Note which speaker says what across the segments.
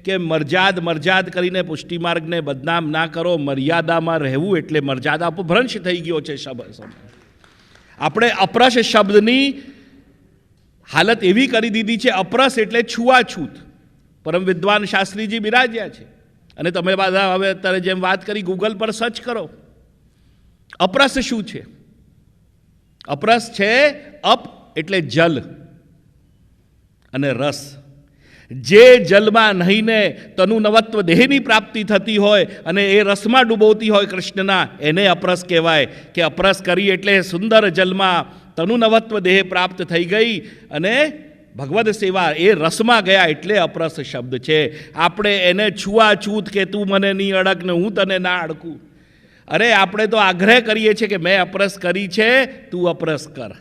Speaker 1: કે મર્યાદ કરીને પુષ્ટિમાર્ગને બદનામ ના કરો, મર્યાદામાં રહેવું એટલે મર્યાદા ભ્રંશ થઈ ગયો છે શબ્દ. આપણે અપ્રશ શબ્દની હાલત એવી કરી દીધી છે. અપ્રશ એટલે છૂઆછૂત. પરમ વિદ્વાન શાસ્ત્રીજી બિરાજ્યા છે અને તમે બધા હવે અત્યારે જેમ વાત કરી ગૂગલ પર સર્ચ કરો. અપ્રશ શું છે? અપ્રશ છે અપ એટલે જલ અને રસ. જે જલમાં નહીંને તનુ નવત્વ દેહની પ્રાપ્તિ થતી હોય અને એ રસમાં ડૂબોતી હોય કૃષ્ણના, એને અપ્રસ કહેવાય. કે અપ્રસ કરી એટલે સુંદર જલમાં તનુ નવત્વ દેહ પ્રાપ્ત થઈ ગઈ અને ભગવદ સેવા એ રસમાં ગયા એટલે અપ્રસ શબ્દ છે. આપણે એને છૂઆછૂત કે તું મને નહીં અડક ને હું તને ના અડકું. અરે આપણે તો આગ્રહ કરીએ છીએ કે મેં અપ્રસ કરી છે, તું અપ્રસ કર.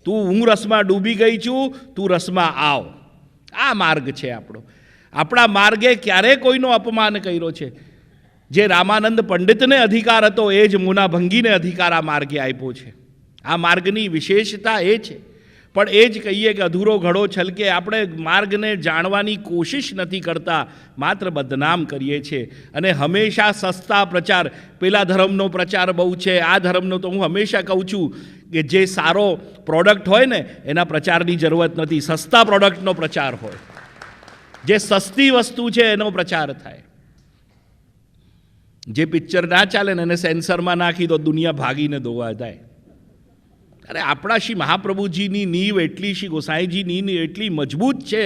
Speaker 1: હું રસમાં ડૂબી ગઈ છું, તું રસમાં આવ. આ માર્ગ છે આપણો. આપણા માર્ગે ક્યારે કોઈનો અપમાન કર્યો છે? જે રામાનંદ પંડિતને અધિકાર હતો એ જ મુનાભંગીને અધિકાર આ માર્ગે આપ્યો છે. આ માર્ગની વિશેષતા એ છે. પણ એ જ કહીએ કે અધૂરો ઘડો છલકે. આપણે માર્ગને જાણવાની કોશિશ નથી કરતા, માત્ર બદનામ કરીએ છીએ. અને હંમેશા સસ્તા પ્રચાર, પેલા ધર્મનો પ્રચાર બહુ છે, આ ધર્મનો. તો હું હંમેશા કહું છું કે જે સારો પ્રોડક્ટ હોય ને એના પ્રચારની જરૂરત નથી. સસ્તા પ્રોડક્ટનો પ્રચાર હોય, જે સસ્તી વસ્તુ છે એનો પ્રચાર થાય. જે પિક્ચર ના ચાલે ને એને સેન્સરમાં નાખી દો, દુનિયા ભાગીને ધોવા જાય. અરે આપણા શ્રી મહાપ્રભુજીની નીવ એટલી, શ્રી ગોસાઈજીની નીવ એટલી મજબૂત છે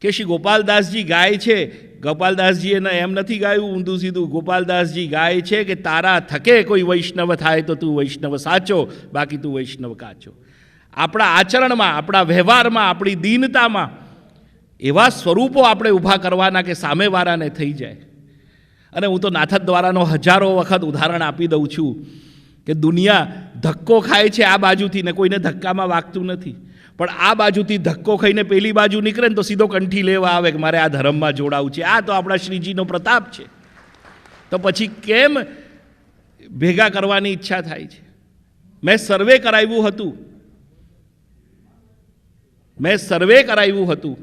Speaker 1: કે શ્રી ગોપાલદાસજી ગાય છે. ગોપાલદાસજી એને એમ નથી ગાયું ઊંધું સીધું. ગોપાલદાસજી ગાય છે કે તારા થકે કોઈ વૈષ્ણવ થાય તો તું વૈષ્ણવ સાચો, બાકી તું વૈષ્ણવ કાચો. આપણા આચરણમાં, આપણા વ્યવહારમાં, આપણી દીનતામાં એવા સ્વરૂપો આપણે ઊભા કરવાના કે સામેવાળાને થઈ જાય. અને હું તો નાથદ દ્વારાનો હજારો વખત ઉદાહરણ આપી દઉં છું કે દુનિયા ધક્કો ખાય છે આ બાજુથી ને કોઈને ધક્કામાં વાગતું નથી. પણ આ બાજુથી ધક્કો ખાઈને પેલી બાજુ નીકળે ને તો સીધો કંઠી લેવા આવે કે મારે આ ધર્મમાં જોડાવું છે. આ તો આપણા શ્રીજીનો પ્રતાપ છે. તો પછી કેમ ભેગા કરવાની ઈચ્છા થાય છે? મેં સર્વે કરાવ્યું હતું.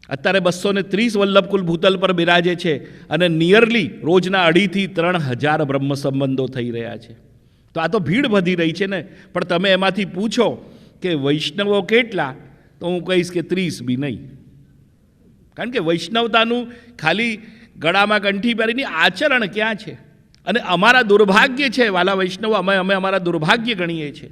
Speaker 1: અત્યારે 230 વલ્લભકુલ ભૂતલ પર બિરાજે છે અને નિયરલી રોજના 2,500 થી 3,000 બ્રહ્મ સંબંધો થઈ રહ્યા છે. તો આ તો ભીડ વધી રહી છે ને. પણ તમે એમાંથી પૂછો કે વૈષ્ણવો કેટલા, તો હું કહીશ કે 30 બી નહીં. કારણ કે વૈષ્ણવતાનું ખાલી ગળામાં કંઠી પહેરીને આચરણ ક્યાં છે? અને અમારા દુર્ભાગ્ય છે વાલા વૈષ્ણવો, અમે અમારા દુર્ભાગ્ય ગણીએ છીએ.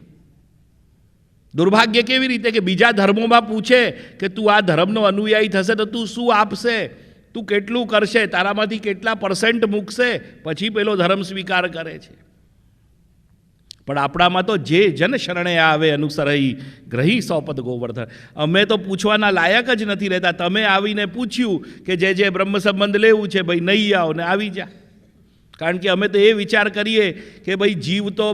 Speaker 1: દુર્ભાગ્ય કેવી રીતે? કે બીજા ધર્મોમાં પૂછે કે તું આ ધર્મનો અનુયાયી થશે તો તું શું આપશે, તું કેટલું કરશે, તારામાંથી કેટલા % મૂકશે, પછી પેલો ધર્મ સ્વીકાર કરે છે. પણ આપણામાં તો જે જન શરણે આવે અનુસરઈ ગ્રહી સોપત ગોવર્ધન. અમે તો પૂછવાના લાયક જ નથી રહેતા. તમે આવીને પૂછ્યું કે જે બ્રહ્મ સંબંધ લેવું છે ભાઈ નહીં આવો ને આવી જા. કારણ કે અમે તો એ વિચાર કરીએ કે ભાઈ જીવ તો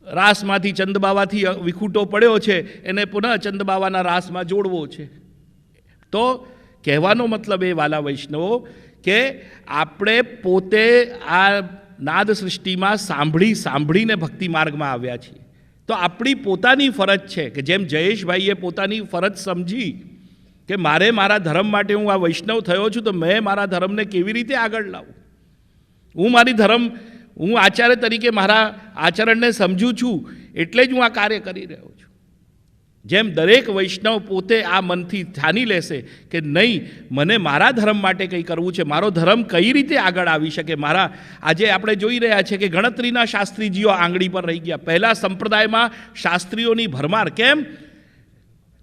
Speaker 1: રાસમાંથી ચંદબાવાથી વિખૂટો પડ્યો છે, એને પુનઃ ચંદબાવાના રાસમાં જોડવો છે. તો કહેવાનો મતલબ એ વાલા વૈષ્ણવો કે આપણે પોતે આ નાદ સૃષ્ટિમાં સાંભળીને ભક્તિ માર્ગમાં આવ્યા છીએ. તો આપણી પોતાની ફરજ છે કે જેમ જયેશભાઈએ પોતાની ફરજ સમજી કે મારા ધર્મ માટે હું આ વૈષ્ણવ થયો છું, તો મેં મારા ધર્મને કેવી રીતે આગળ લાવું. હું આચાર્ય તરીકે મારા આચરણને સમજું છું એટલે જ હું આ કાર્ય કરી રહ્યો છું. જેમ દરેક વૈષ્ણવ પોતે આ મનથી ઠાની લેશે કે નહીં, મને મારા ધર્મ માટે કંઈ કરવું છે, મારો ધર્મ કઈ રીતે આગળ આવી શકે. આજે આપણે જોઈ રહ્યા છીએ કે ગણતરીના શાસ્ત્રીજીઓ આંગળી પર રહી ગયા. પહેલાં સંપ્રદાયમાં શાસ્ત્રીઓની ભરમાર. કેમ?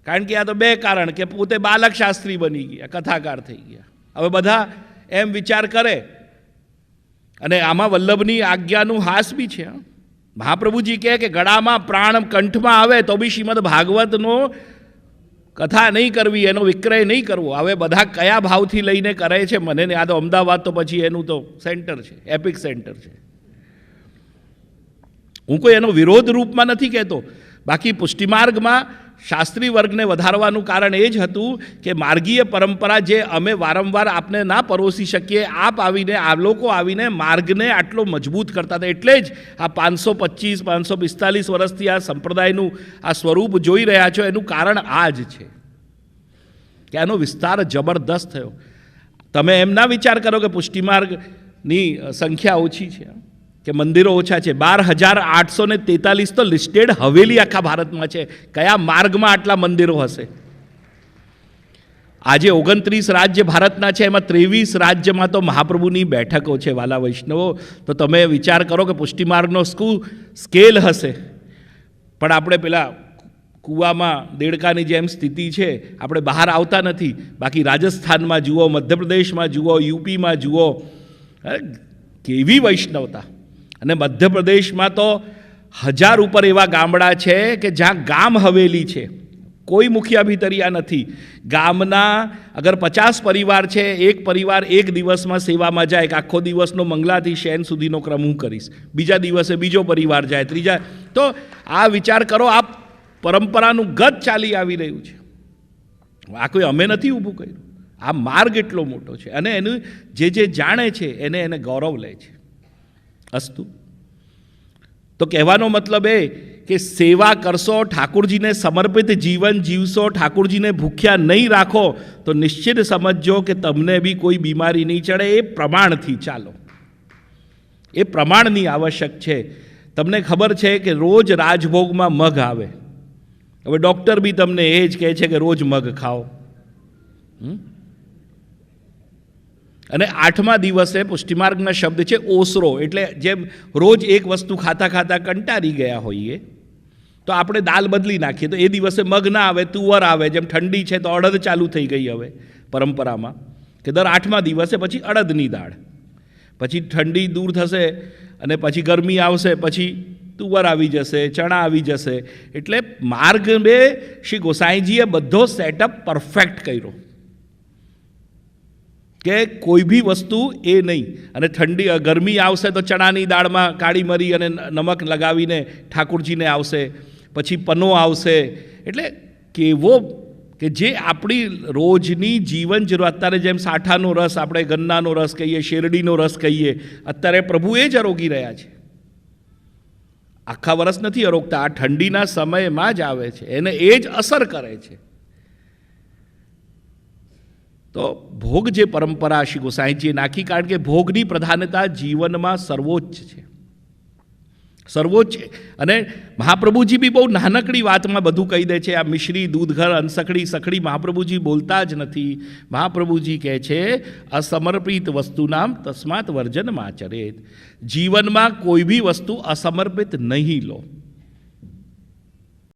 Speaker 1: કારણ કે આ તો 2 કારણ કે પોતે બાલક શાસ્ત્રી બની ગયા, કથાકાર થઈ ગયા. હવે બધા એમ વિચાર કરે. અને આમાં વલ્લભની આજ્ઞાનું હાસ બી છે. મહાપ્રભુજી કહે કે ગળામાં પ્રાણ કંઠમાં આવે તો બી શ્રીમદ ભાગવતનો કથા નહીં કરવી, એનો વિક્રય નહીં કરવો. હવે બધા કયા ભાવથી લઈને કરે છે મને નહીં. આ તો અમદાવાદ તો પછી એનું તો સેન્ટર છે, એપિક સેન્ટર છે. હું કોઈ એનો વિરોધ રૂપમાં નથી કહેતો. બાકી પુષ્ટિમાર્ગમાં શાસ્ત્રી વર્ગને વધારવાનું કારણ એ જ હતું કે માર્ગીય પરંપરા જે અમે વારંવાર આપને ના પરોસી શકીએ, આ લોકો આવીને માર્ગને આટલો મજબૂત કરતા હતા. એટલે જ આ 525-545 વર્ષથી આ સંપ્રદાયનું આ સ્વરૂપ જોઈ રહ્યા છો. એનું કારણ આ જ છે કે આનો વિસ્તાર જબરદસ્ત થયો. તમે એમ ના વિચાર કરો કે પુષ્ટિમાર્ગની સંખ્યા ઓછી છે કે મંદિરો ઓછા છે. 12,843 તો લિસ્ટેડ હવેલી આખા ભારતમાં છે. કયા માર્ગમાં આટલા મંદિરો હશે? આજે 29 રાજ્ય ભારતના છે, એમાં 23 રાજ્યમાં તો મહાપ્રભુની બેઠકો છે. વાલા વૈષ્ણવો, તો તમે વિચાર કરો કે પુષ્ટિમાર્ગનો શું સ્કેલ હશે. પણ આપણે પેલા કૂવામાં દેડકાની જેમ સ્થિતિ છે, આપણે બહાર આવતા નથી. બાકી રાજસ્થાનમાં જુઓ, મધ્યપ્રદેશમાં જુઓ, યુપીમાં જુઓ, કેવી વૈષ્ણવતા. અને મધ્યપ્રદેશમાં તો 1000 ઉપર એવા ગામડા છે કે જ્યાં ગામ હવેલી છે, કોઈ મુખિયા ભીતરિયા નથી. ગામના અગર 50 પરિવાર છે, એક પરિવાર એક દિવસમાં સેવામાં જાય કે આખો દિવસનો મંગલાથી શયન સુધીનો ક્રમ હું કરીશ, બીજા દિવસે બીજો પરિવાર જાય, ત્રીજા. તો આ વિચાર કરો, આ પરંપરાનું ગત ચાલી આવી રહ્યું છે. આ કોઈ અમે નથી ઊભું કર્યું, આ માર્ગ એટલો મોટો છે. અને એનું જે જાણે છે એને ગૌરવ લે છે. અસ્તુ. તો કહેવાનો મતલબ એ કે સેવા કરશો, ઠાકુરજીને સમર્પિત જીવન જીવશો, ઠાકુરજીને ભૂખ્યા નહીં રાખો, તો નિશ્ચિત સમજજો કે તમને બી કોઈ બીમારી નહીં ચડે. એ પ્રમાણથી ચાલો, એ પ્રમાણની આવશ્યક છે. તમને ખબર છે કે રોજ રાજભોગમાં મગ આવે. હવે ડૉક્ટર બી તમને એ જ કહે છે કે રોજ મગ ખાઓ. અને 8મા દિવસે પુષ્ટિમાર્ગના શબ્દ છે ઓસરો, એટલે જેમ રોજ એક વસ્તુ ખાતા ખાતા કંટાળી ગયા હોઈએ તો આપણે દાલ બદલી નાખીએ, તો એ દિવસે મગ ના આવે, તુવર આવે. જેમ ઠંડી છે તો અડદ ચાલુ થઈ ગઈ હવે પરંપરામાં, કે દર 8મા દિવસે પછી અડદની દાળ, પછી ઠંડી દૂર થશે અને પછી ગરમી આવશે, પછી તુવર આવી જશે, ચણા આવી જશે. એટલે માર્ગ બે શ્રી ગોસાઈજીએ બધો સેટઅપ પરફેક્ટ કર્યો કે કોઈ બી વસ્તુ એ નહીં. અને ગરમી આવશે તો ચણાની દાળમાં કાળી મરી અને નમક લગાવીને ઠાકુરજીને આવશે, પછી પનો આવશે. એટલે કેવો કે જે આપણી રોજની જીવન જરૂર, અત્યારે જેમ સાઠાનો રસ, આપણે ગન્નાનો રસ કહીએ, શેરડીનો રસ કહીએ, અત્યારે પ્રભુ એ જ આરોગી રહ્યા છે. આખા વર્ષ નથી આરોગતા, આ ઠંડીના સમયમાં જ આવે છે, એને એ જ અસર કરે છે. તો ભોગ જે પરંપરા શ્રી ગોસાઈજીએ નાખી, કારણ કે ભોગની પ્રધાનતા જીવનમાં સર્વોચ્ચ છે, સર્વોચ્ચ. અને મહાપ્રભુજી બી બહુ નાનકડી વાતમાં બધું કહી દે છે. આ મિશ્રી, દૂધઘર, અનસખડી, સખડી મહાપ્રભુજી બોલતા જ નથી. મહાપ્રભુજી કહે છે અસમર્પિત વસ્તુનામ તસ્માત વર્જનમાચરેત. જીવનમાં કોઈ બી વસ્તુ અસમર્પિત નહીં લો.